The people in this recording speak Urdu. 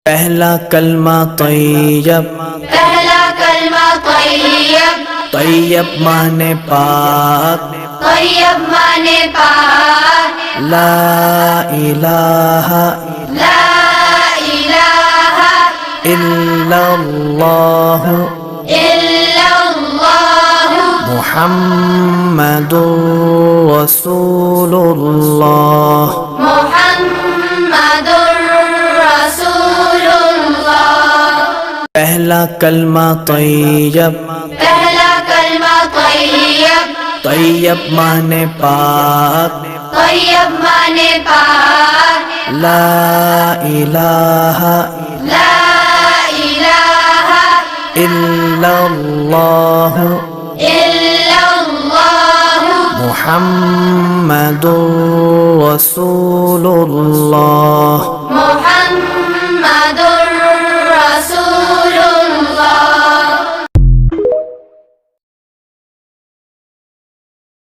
پہلا کلمہ طیب، پہلا کلمہ طیب، طیب مانے پاک، طیب مانے پاک، لا الہ لا الہ الا اللہ الا اللہ محمد رسول اللہ۔ محمد رسول اللہ۔ پہلا کلمہ طیب، پہلا کلمہ طیب، طیب مانے پاک، طیب مانے پاک، لا الہ لا الہ الا اللہ الا اللہ محمد رسول اللہ۔ محمد